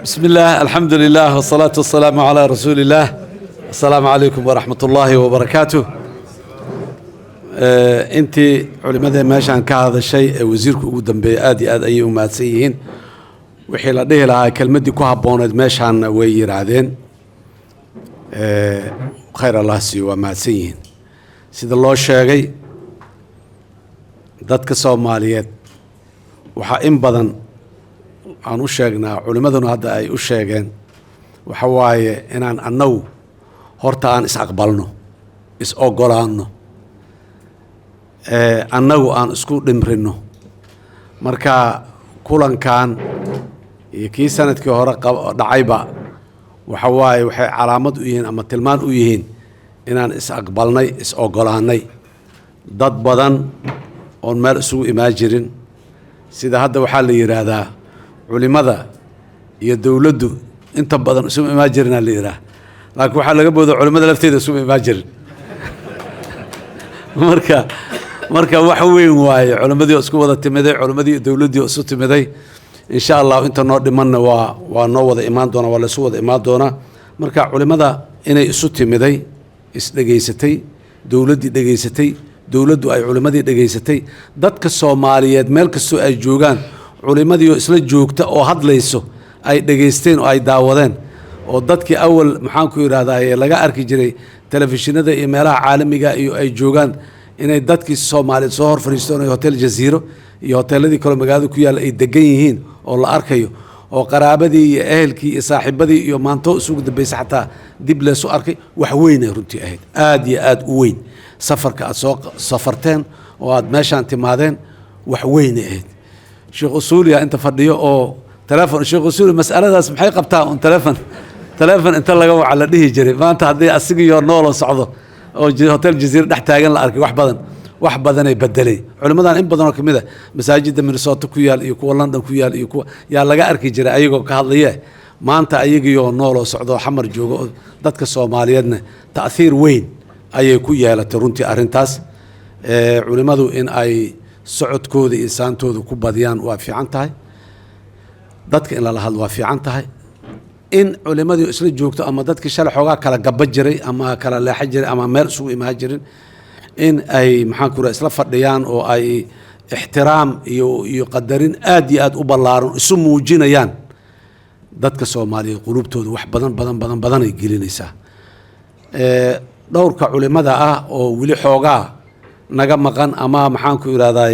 بسم الله الحمد لله والصلاة والسلام على رسول الله. السلام عليكم ورحمة الله وبركاته. انت علماء ماشان كهذا الشيء وزيرك قدام بآدي آد أي أماتسيين وحيل أديه لها كلمة دي كوها بوند ماشان وير عادين خير الله سيوا ماتسيين سيد الله الشاقي dadka Soomaaliyeed waxa in badan aan u sheegnaa culimaduna hadda ay u sheegeen waxa waaye inaan annagu horta aan is aqbalno is ogolaano annagu aan isku dhimrino marka kulankan iyo kii sanadkii hore dhacayba waxa waaye waxay calaamad u yihiin ama tilmaan u yihiin inaan is aqbalnay is ogolaanay dad badan oon meel isugu imaajirin sida hadda waxaa la yiraahdaa culimada iyo dawladdu inta badan isugu imaajirina la yiraahdaa laakiin waxaa laga boodo culimada lafteeda isugu imaajirin marka wax weyn waaye culimadii isku wada timiday culimadii dawladdii isu timiday insha Allah inta noo dhimanna waa noo wada imaan doona waa la isu wada imaan doona marka culimada inay isu timiday is dhageysatay dawladdii dhageysatay dawladdu ay culimadii dhageysatay dadka Soomaaliyeed meel kastoo ay joogaan culimadii oo isla joogta oo hadlayso ay dhageysteen oo ay daawadeen oo dadkii awal maxaan ku yiraahdaa laga arki jiray telefishinada iyo meelaha caalamiga iyo ay joogaan inay dadkii Soomaaliyeed soo hor fariistaan hotel Jazeera iyo hoteeladii kale magaalada ku yaal ay degan yihiin oo la arkayo oo qaraabadii iyo ehelkii iyo saaxiibadii iyo maanto isugu dambeysay xataa dib la soo arkay wax weyn ay runtii ahayd aad iyo aad u weyn safarka aad soo safarteen oo aad meeshaan timaadeen wax weyn ahayd sheekh usuuliya inta fadhiyo oo telefoon sheekh usuuli mas'aladaas maxay qabtaa on telefoon inta laga waca la dhihi jiray maanta haddii asigiyo nool socdo oo hotel Jazeera dhex taagan la arkay wax badan ay bedelay culimadan in badan oo kamid ah masaajidda Minnesota ku yaal iyo kuwa London ku yaal iyo kuwa yaa laga arki jiray ayagoo ka hadlaya maanta ayagiyo nool socdo xamar joogo dadka Soomaaliyeedna ta'thiir weyn ayay ku yeelatay runtii arintaas culimadu in ay socodkooda iyo saantooda ku badiyaan waa fiican tahay dadka in la hadlo waa fiican tahay in culimadii isla joogto ama dadkii shalay xoogaa kala gaba jiray ama kala leexa jiray ama meel isugu imaan jirin in ay maxaan ku isla fadhiyaan oo ay ixtiraam iyo qadarin aad iyo aad u ballaaran isu muujinayaan dadka Soomaaliyeed qulubtooda wax badan ay gelinaysaa dhowrka culimada ah oo wili xoogaa naga maqan ama maxaan ku yiraahdaa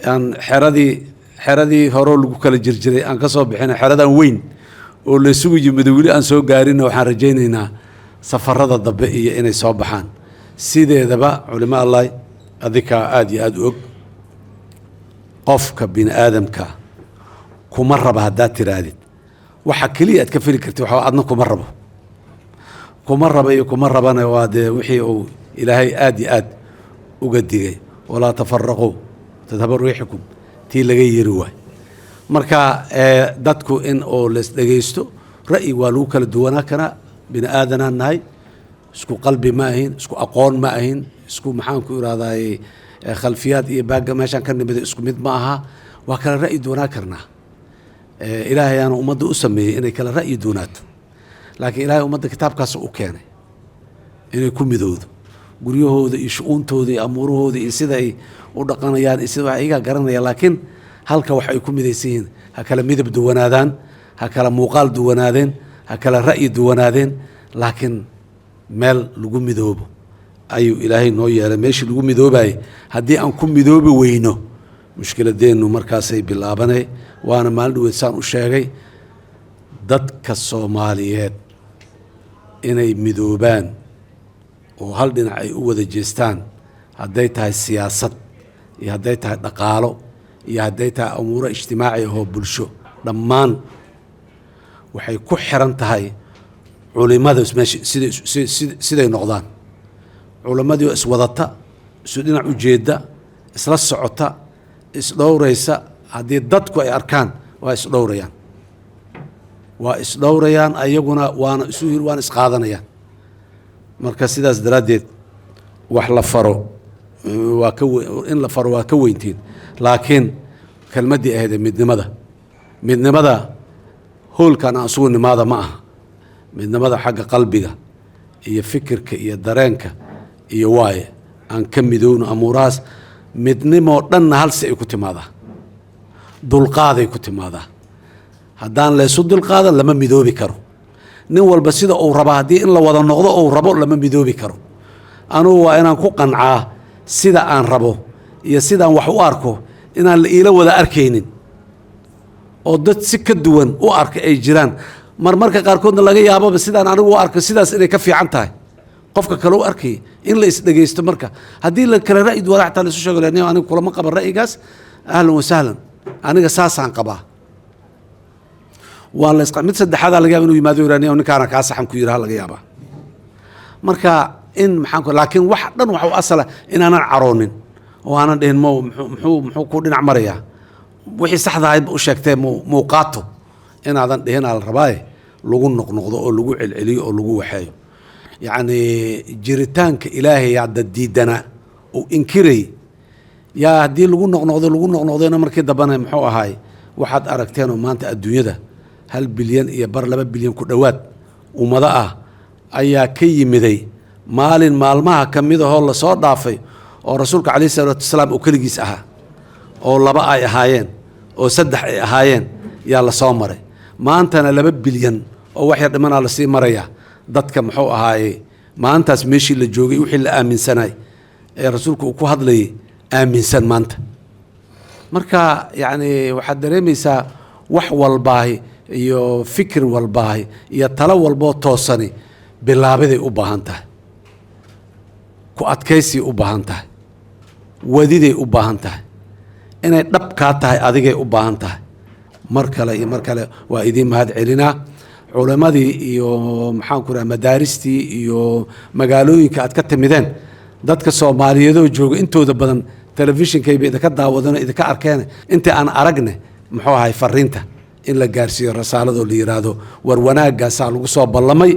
aan xeradii hore lagu kala jirjiray aan ka soo bixin xeradan weyn oo la isugu yimid wili aan soo gaarin waxaan rajaynaynaa safarada dambe iyo inay soo baxaan sideedaba culimo Allah adika aad iyo aad og qofka bin aadamka kuma raba hadaa tiraadid waxa kaliya aad ka fili kartid waxa adna kuma raba iyo kuma rabana waa wixii uu ilaahay aad iyo aad uga digay wala tafarraqu tadhabu riihukum tii laga yiri waay marka dadku in oo la dhageysto ra'yi waa lagu kala duwanaa kana bin aadana nahay isku qalbi ma ahin isku aqoon ma ahin isku maxaan ku iraahday khalfiyaad iyo baaga meeshan ka nimid isku mid ma aha waa kala ra'yi doonaa karnaa ilaahay aan ummadda u sameeyay inay kala ra'yi doonaato laakiin ilaahay ummadda kitaabkaas u keenay inay ku midowdo guryahooda iyo shu'uuntooda iyo amuurahooda iyo sida ay u dhaqanayaan iyo sida wax iga garanaya laakiin halka wax ay ku midaysiin ha kala midab duwanaadaan ha kala muuqaal duwanaadeen ha kala ra'yi duwanaadeen laakiin meel lagu midoobo ayuu ilaahay noo yeelay meeshii lagu midoobay haddii aan ku midoobi weyno mushkiladeenu markaasay bilaabanay waana maalin dhaweysaan u sheegay dadka Soomaaliyeed inay midoobaan oo hal dhinac ay u wada jeestaan hadday tahay siyaasad iyo hadday tahay dhaqaalo iyo hadday tahay amuuro ijtimaaci oo bulsho dhammaan waxay ku xiran tahay culimada siday noqdaan culimadii is wadata isu dhinac u jeeda isla socota is dhowraysa haddii dadku ay arkaan waa is dhowrayaan ayaguna waana is qaadanayaan marka sidaas daraadeed wax la faro in la faro waa ka weyntiin laakiin kelmadii ahayd midnimada hoolkan aan isugu nimaada ma aha midnimada xagga qalbiga iyo fikirka iyo dareenka iyo waaye aan ka midowno amuurahaas midnimoo dhanna halsi ay ku timaadaa dulqaaday ku timaadaa haddaan laysu dulqaadan lama midoobi karo nin walba sida uu raba haddii in la wada noqdo uu rabo lama midoobi karo anugu waa inaan ku qancaa sida aan rabo iyo sidaan wax u arko inaan la iila wada arkaynin oo dad si ka duwan u arka ay jiraan marmarka qaarkoodna laga yaababa sidaan anigu u arko sidaas inay ka fiican tahay qofka kale u arkay in la isdhegaysto marka haddii la kale ra'yi duwan xataa la isu sheego leeyahay anigu kulama qaban ra'yigaas ahlan wa sahlan aniga saasaan qabaa waa la isqa mid saddexaad laga yaabaa inuu yimaado yiraahdo ninkaana ka saxan ku yiraahdo laga yaabaa marka in maxaan ku laakiin wax dhan waxa uu asala inaanan caroonin oo aanan dhihin muxuu ku dhinac marayaa wixii saxda ahayd u sheegtay muuqaato inaadan dhihin la rabaaye lagu noqnoqdo oo lagu celceliyo oo lagu waxeeyo yacni jiritaanka ilaahay hadda diidana oo inkiray yaa haddii lagu noqnoqdona markii dambana muxuu ahaay waxaad aragteen oo maanta adduunyada 1 bilyan iyo bar 2 bilyan ku dhowaad ummado ah ayaa ka yimiday maalin maalmaha ka mid ahoo lasoo dhaafay oo rasuulka calayhi salaatu wasalaam uu keligiis ahaa oo 2 ay ahaayeen oo 3 ay ahaayeen yaa la soo maray maantana 2 bilyan oo wax yar dhimanaa la sii maraya dadka muxuu ahaayey maantaas meeshii la joogay wixii la aaminsanay ee rasuulku uu ku hadlayay aaminsan maanta marka yacni waxaad dareemaysaa wax walbaahi iyo fikir walbaahi iyo talo walboo toosani bilaabaday u baahan tahay ku adkaysay u baahan tahay wadiday u baahan tahay inay dhab kaa tahay adigay u baahan tahay mar kale iyo mar kale waa idiin mahad celinaa culamadii iyo maxaan ku rahaa madaaristii iyo magaalooyinka aad ka timideen dadka Soomaaliyeedoo jooga intooda badan telefishinkayba idinka daawadana idinka arkeen intii aan aragne muxuu ahay fariinta in la gaarsiiyo rasaalado la yiraahdo war wanaaggaas lagu soo ballamay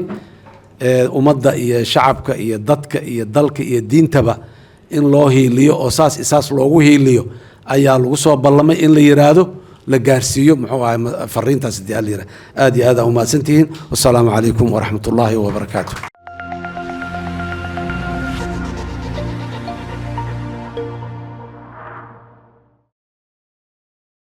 ummadda iyo shacabka iyo dadka iyo dalka iyo diintaba in loo hiiliyo oo saas loogu hiiliyo ayaa lagu soo ballamay in la yiraahdo la gaarsiiyo muxuu ahay fariintaas aad iyo aad u mahadsantihiin wassalaamu calaykum waraxmatullaahi wabarakaatuh